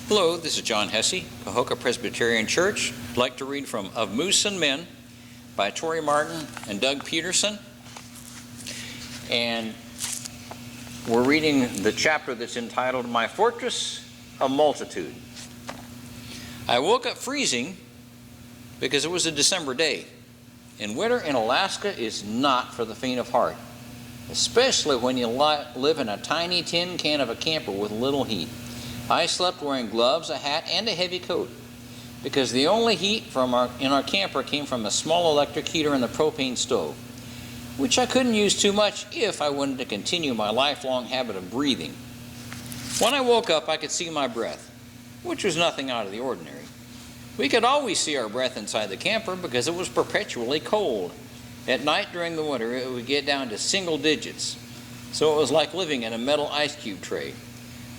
Hello, this is John Hesse, Cahokia Presbyterian Church. I'd like to read from Of Moose and Men by Tori Martin and Doug Peterson. And we're reading the chapter that's entitled My Fortress of Multitude. I woke up freezing because it was a December day, and winter in Alaska is not for the faint of heart, especially when you live in a tiny tin can of a camper with little heat. I slept wearing gloves, a hat, and a heavy coat because the only heat in our camper came from a small electric heater and the propane stove, which I couldn't use too much if I wanted to continue my lifelong habit of breathing. When I woke up, I could see my breath, which was nothing out of the ordinary. We could always see our breath inside the camper because it was perpetually cold. At night during the winter, it would get down to single digits, so it was like living in a metal ice cube tray.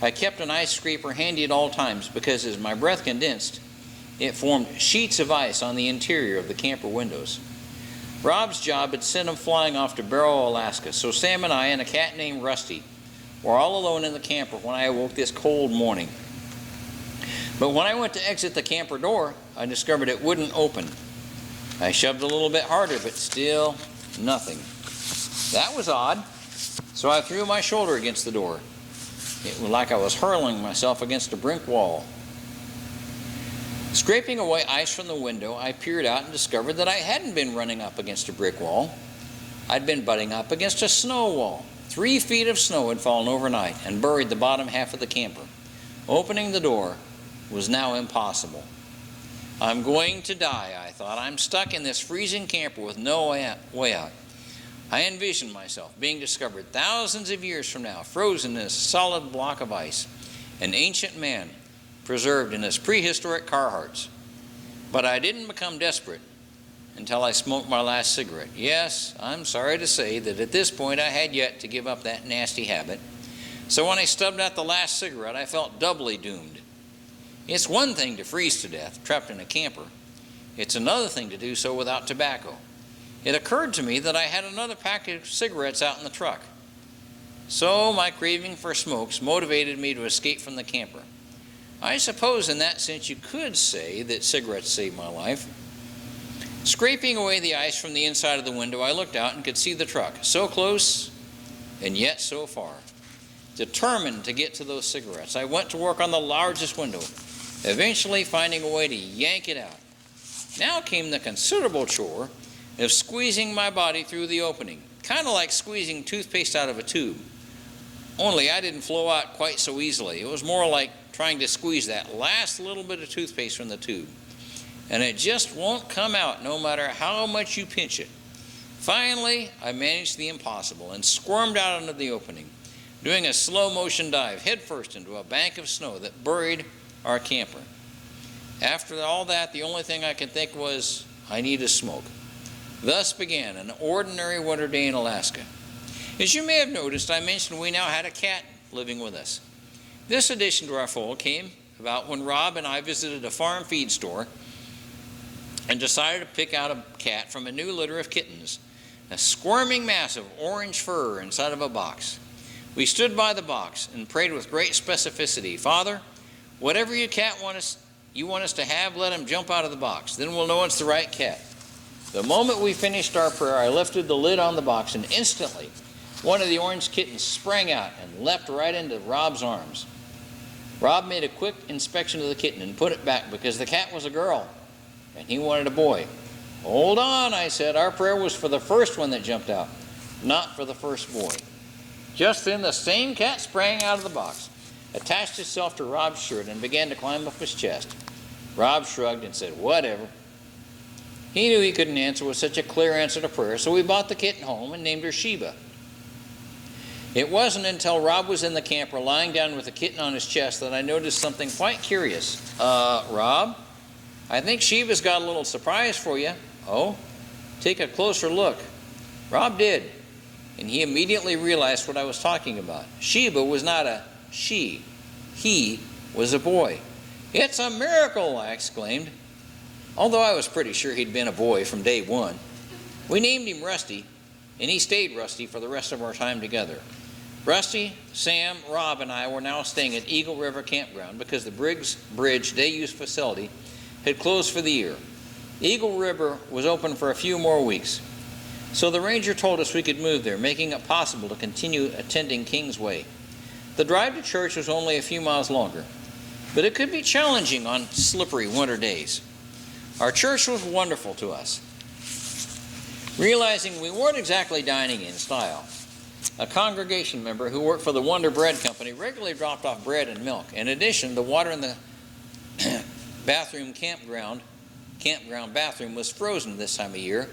I kept an ice scraper handy at all times because as my breath condensed, it formed sheets of ice on the interior of the camper windows. Rob's job had sent him flying off to Barrow, Alaska, so Sam and I and a cat named Rusty were all alone in the camper when I awoke this cold morning. But when I went to exit the camper door, I discovered it wouldn't open. I shoved a little bit harder, but still nothing. That was odd, so I threw my shoulder against the door. It was like I was hurling myself against a brick wall. Scraping away ice from the window, I peered out and discovered that I hadn't been running up against a brick wall. I'd been butting up against a snow wall. 3 feet of snow had fallen overnight and buried the bottom half of the camper. Opening the door was now impossible. I'm going to die, I thought. I'm stuck in this freezing camper with no way out. I envisioned myself being discovered thousands of years from now, frozen in a solid block of ice, an ancient man preserved in his prehistoric Carhartts. But I didn't become desperate until I smoked my last cigarette. Yes, I'm sorry to say that at this point I had yet to give up that nasty habit. So when I stubbed out the last cigarette, I felt doubly doomed. It's one thing to freeze to death, trapped in a camper. It's another thing to do so without tobacco. It occurred to me that I had another pack of cigarettes out in the truck. So my craving for smokes motivated me to escape from the camper. I suppose in that sense you could say that cigarettes saved my life. Scraping away the ice from the inside of the window, I looked out and could see the truck, so close and yet so far. Determined to get to those cigarettes, I went to work on the largest window, eventually finding a way to yank it out. Now came the considerable chore of squeezing my body through the opening, kind of like squeezing toothpaste out of a tube. Only I didn't flow out quite so easily. It was more like trying to squeeze that last little bit of toothpaste from the tube. And it just won't come out no matter how much you pinch it. Finally, I managed the impossible and squirmed out into the opening, doing a slow motion dive headfirst into a bank of snow that buried our camper. After all that, the only thing I could think was, I need a smoke. Thus began an ordinary winter day in Alaska. As you may have noticed, I mentioned we now had a cat living with us. This addition to our fold came about when Rob and I visited a farm feed store and decided to pick out a cat from a new litter of kittens, a squirming mass of orange fur inside of a box. We stood by the box and prayed with great specificity, Father, whatever you want us to have, let him jump out of the box. Then we'll know it's the right cat. The moment we finished our prayer, I lifted the lid on the box, and instantly one of the orange kittens sprang out and leapt right into Rob's arms. Rob made a quick inspection of the kitten and put it back because the cat was a girl, and he wanted a boy. Hold on, I said. Our prayer was for the first one that jumped out, not for the first boy. Just then, the same cat sprang out of the box, attached itself to Rob's shirt, and began to climb up his chest. Rob shrugged and said, whatever. He knew he couldn't answer with such a clear answer to prayer, so we brought the kitten home and named her Sheba. It wasn't until Rob was in the camper lying down with the kitten on his chest that I noticed something quite curious. Rob, I think Sheba's got a little surprise for you. Oh? Take a closer look. Rob did, and he immediately realized what I was talking about. Sheba was not a she. He was a boy. It's a miracle, I exclaimed. Although I was pretty sure he'd been a boy from day one. We named him Rusty, and he stayed Rusty for the rest of our time together. Rusty, Sam, Rob, and I were now staying at Eagle River Campground because the Briggs Bridge day-use facility had closed for the year. Eagle River was open for a few more weeks, so the ranger told us we could move there, making it possible to continue attending Kingsway. The drive to church was only a few miles longer, but it could be challenging on slippery winter days. Our church was wonderful to us. Realizing we weren't exactly dining in style, a congregation member who worked for the Wonder Bread Company regularly dropped off bread and milk. In addition, the water in the campground bathroom was frozen this time of year,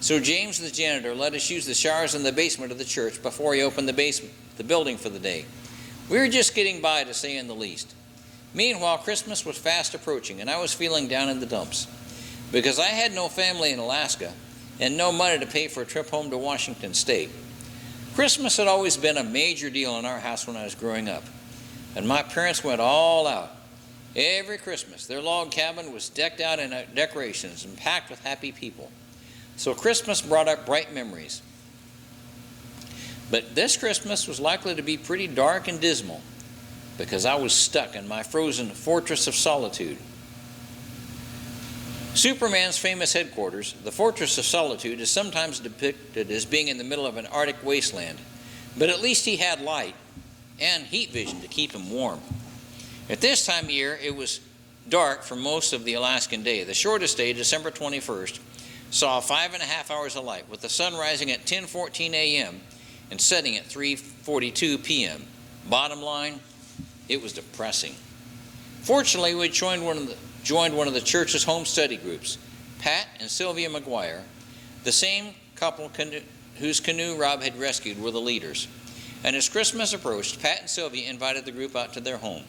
so James, the janitor, let us use the showers in the basement of the church before he opened the building for the day. We were just getting by, to say in the least. Meanwhile, Christmas was fast approaching, and I was feeling down in the dumps. Because I had no family in Alaska and no money to pay for a trip home to Washington State. Christmas had always been a major deal in our house when I was growing up, and my parents went all out. Every Christmas, their log cabin was decked out in decorations and packed with happy people. So Christmas brought up bright memories. But this Christmas was likely to be pretty dark and dismal because I was stuck in my frozen fortress of solitude. Superman's famous headquarters, the Fortress of Solitude, is sometimes depicted as being in the middle of an Arctic wasteland, but at least he had light and heat vision to keep him warm. At this time of year, it was dark for most of the Alaskan day. The shortest day, December 21st, saw 5.5 hours of light, with the sun rising at 10:14 a.m. and setting at 3:42 p.m. Bottom line, it was depressing. Fortunately, we joined one of the church's home study groups. Pat and Sylvia McGuire, the same couple whose canoe Rob had rescued, were the leaders. And as Christmas approached, Pat and Sylvia invited the group out to their home.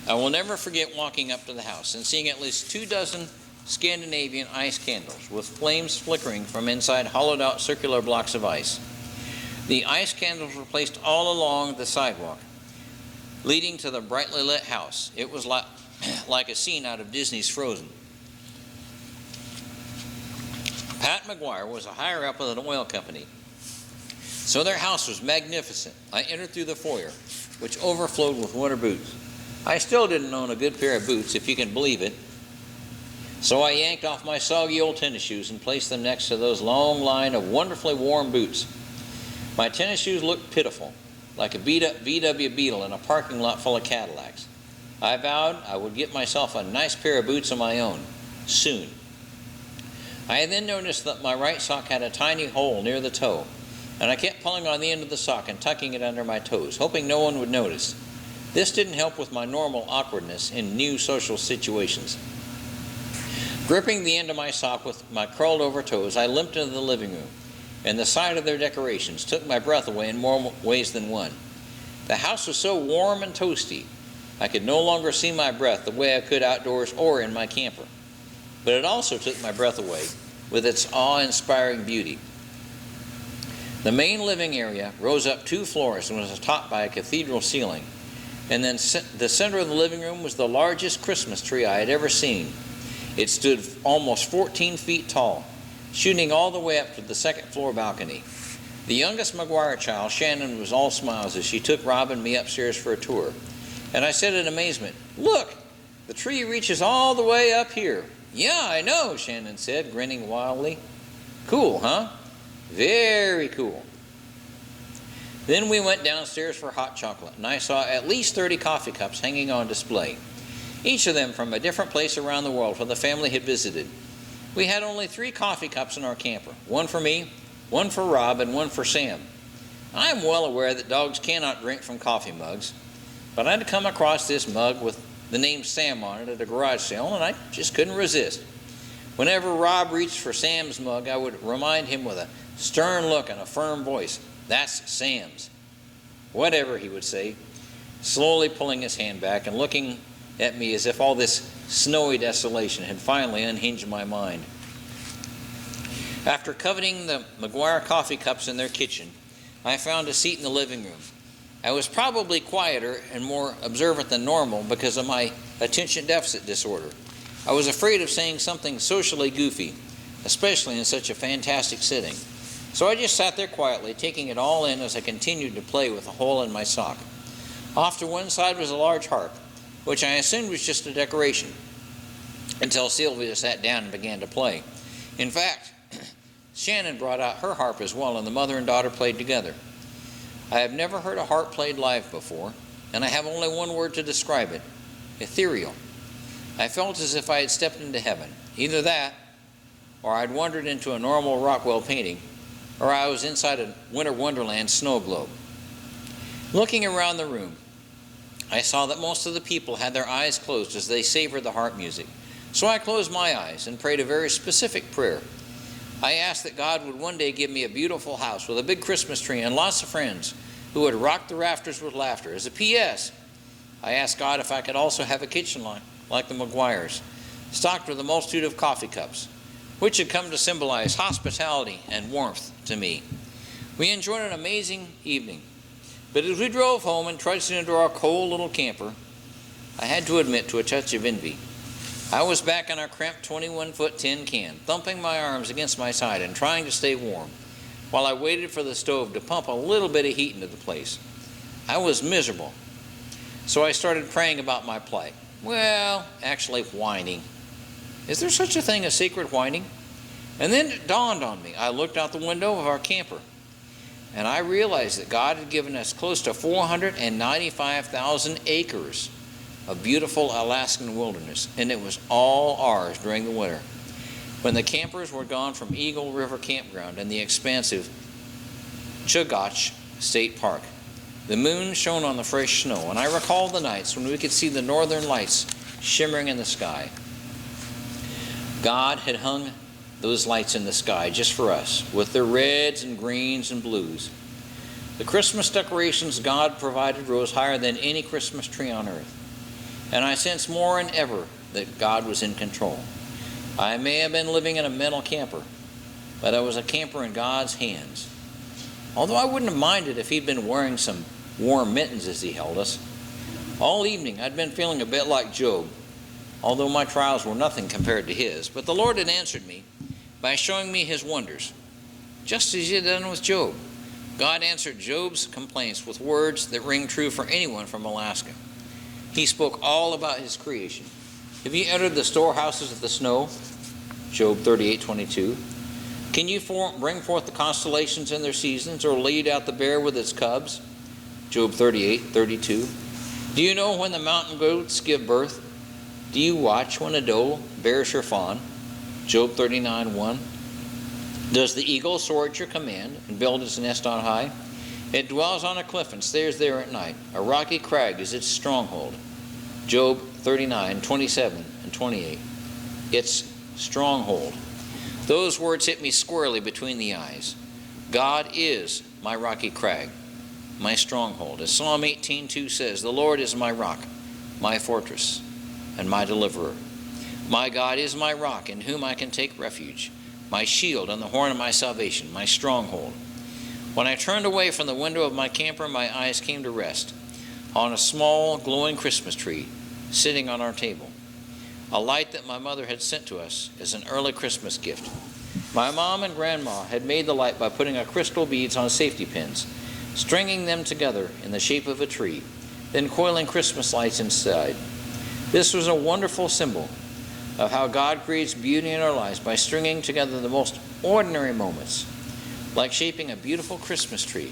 I will never forget walking up to the house and seeing at least 24 Scandinavian ice candles with flames flickering from inside hollowed-out circular blocks of ice. The ice candles were placed all along the sidewalk, leading to the brightly lit house. It was like a scene out of Disney's Frozen. Pat McGuire was a higher-up at an oil company, so their house was magnificent. I entered through the foyer, which overflowed with winter boots. I still didn't own a good pair of boots, if you can believe it, so I yanked off my soggy old tennis shoes and placed them next to those long line of wonderfully warm boots. My tennis shoes looked pitiful, like a beat-up VW Beetle in a parking lot full of Cadillacs. I vowed I would get myself a nice pair of boots of my own, soon. I then noticed that my right sock had a tiny hole near the toe, and I kept pulling on the end of the sock and tucking it under my toes, hoping no one would notice. This didn't help with my normal awkwardness in new social situations. Gripping the end of my sock with my curled over toes, I limped into the living room, and the sight of their decorations took my breath away in more ways than one. The house was so warm and toasty, I could no longer see my breath the way I could outdoors or in my camper. But it also took my breath away with its awe-inspiring beauty. The main living area rose up 2 floors and was topped by a cathedral ceiling. And then the center of the living room was the largest Christmas tree I had ever seen. It stood almost 14 feet tall, shooting all the way up to the second floor balcony. The youngest McGuire child, Shannon, was all smiles as she took Rob and me upstairs for a tour. And I said in amazement, "Look, the tree reaches all the way up here." "Yeah, I know," Shannon said, grinning wildly. "Cool, huh?" "Very cool." Then we went downstairs for hot chocolate, and I saw at least 30 coffee cups hanging on display, each of them from a different place around the world where the family had visited. We had only 3 coffee cups in our camper, one for me, one for Rob, and one for Sam. I am well aware that dogs cannot drink from coffee mugs, but I had come across this mug with the name Sam on it at a garage sale, and I just couldn't resist. Whenever Rob reached for Sam's mug, I would remind him with a stern look and a firm voice, "That's Sam's." "Whatever," he would say, slowly pulling his hand back and looking at me as if all this snowy desolation had finally unhinged my mind. After coveting the McGuire coffee cups in their kitchen, I found a seat in the living room. I was probably quieter and more observant than normal because of my attention deficit disorder. I was afraid of saying something socially goofy, especially in such a fantastic setting. So I just sat there quietly, taking it all in as I continued to play with a hole in my sock. Off to one side was a large harp, which I assumed was just a decoration, until Sylvia sat down and began to play. In fact, Shannon brought out her harp as well, and the mother and daughter played together. I have never heard a harp played live before, and I have only one word to describe it: ethereal. I felt as if I had stepped into heaven. Either that, or I'd wandered into a normal Rockwell painting, or I was inside a Winter Wonderland snow globe. Looking around the room, I saw that most of the people had their eyes closed as they savored the harp music. So I closed my eyes and prayed a very specific prayer. I asked that God would one day give me a beautiful house with a big Christmas tree and lots of friends who would rock the rafters with laughter. As a P.S., I asked God if I could also have a kitchen like the McGuires, stocked with a multitude of coffee cups, which had come to symbolize hospitality and warmth to me. We enjoyed an amazing evening, but as we drove home and trudged into our cold little camper, I had to admit to a touch of envy. I was back in our cramped 21-foot tin can, thumping my arms against my side and trying to stay warm, while I waited for the stove to pump a little bit of heat into the place. I was miserable, so I started praying about my plight. Well, actually whining. Is there such a thing as sacred whining? And then it dawned on me. I looked out the window of our camper, and I realized that God had given us close to 495,000 acres of beautiful Alaskan wilderness, and it was all ours during the winter, when the campers were gone from Eagle River Campground and the expansive Chugach State Park. The moon shone on the fresh snow, and I recall the nights when we could see the northern lights shimmering in the sky. God had hung those lights in the sky just for us, with their reds and greens and blues. The Christmas decorations God provided rose higher than any Christmas tree on earth, and I sensed more than ever that God was in control. I may have been living in a mental camper, but I was a camper in God's hands. Although I wouldn't have minded if he'd been wearing some warm mittens as he held us. All evening I'd been feeling a bit like Job, although my trials were nothing compared to his. But the Lord had answered me by showing me his wonders, just as he had done with Job. God answered Job's complaints with words that ring true for anyone from Alaska. He spoke all about his creation. Have you entered the storehouses of the snow? Job 38:22. Can you bring forth the constellations in their seasons, or lead out the bear with its cubs? Job 38:32. Do you know when the mountain goats give birth? Do you watch when a doe bears her fawn? Job 39:1. Does the eagle soar at your command and build its nest on high? It dwells on a cliff and stays there at night. A rocky crag is its stronghold. Job 39:27 and 28. Its stronghold. Those words hit me squarely between the eyes. God is my rocky crag, my stronghold. As Psalm 18:2 says, the Lord is my rock, my fortress, and my deliverer. My God is my rock in whom I can take refuge, my shield and the horn of my salvation, my stronghold. When I turned away from the window of my camper, my eyes came to rest on a small glowing Christmas tree sitting on our table, a light that my mother had sent to us as an early Christmas gift. My mom and grandma had made the light by putting our crystal beads on safety pins, stringing them together in the shape of a tree, then coiling Christmas lights inside. This was a wonderful symbol of how God creates beauty in our lives by stringing together the most ordinary moments, like shaping a beautiful Christmas tree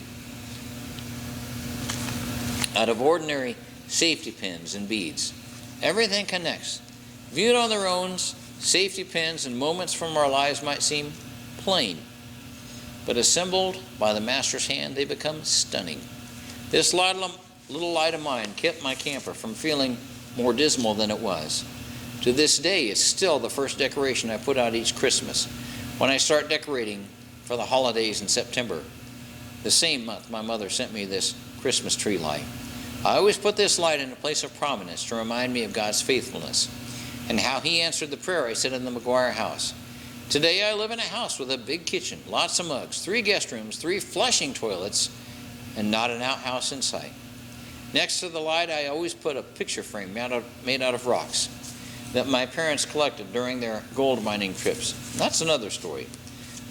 out of ordinary safety pins and beads. Everything connects. Viewed on their own, safety pins and moments from our lives might seem plain, but assembled by the Master's hand, they become stunning. This little light of mine kept my camper from feeling more dismal than it was. To this day, it's still the first decoration I put out each Christmas when I start decorating for the holidays in September. The same month, my mother sent me this Christmas tree light. I always put this light in a place of prominence to remind me of God's faithfulness and how he answered the prayer I said in the McGuire house. Today I live in a house with a big kitchen, lots of mugs, 3 guest rooms, 3 flushing toilets, and not an outhouse in sight. Next to the light, I always put a picture frame made out of rocks that my parents collected during their gold mining trips. That's another story.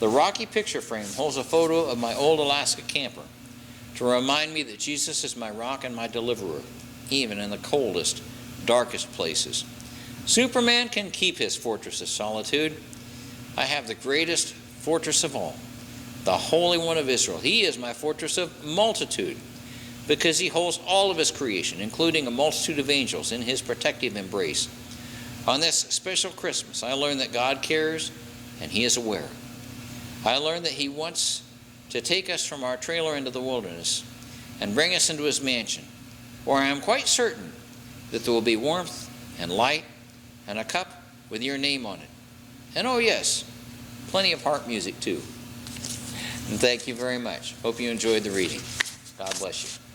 The rocky picture frame holds a photo of my old Alaska camper to remind me that Jesus is my rock and my deliverer, even in the coldest, darkest places. Superman can keep his fortress of solitude. I have the greatest fortress of all, the Holy One of Israel. He is my fortress of multitude because he holds all of his creation, including a multitude of angels, in his protective embrace. On this special Christmas, I learned that God cares and he is aware. I learned that he wants to take us from our trailer into the wilderness and bring us into his mansion, where I am quite certain that there will be warmth and light and a cup with your name on it. And oh yes, plenty of harp music too. And thank you very much. Hope you enjoyed the reading. God bless you.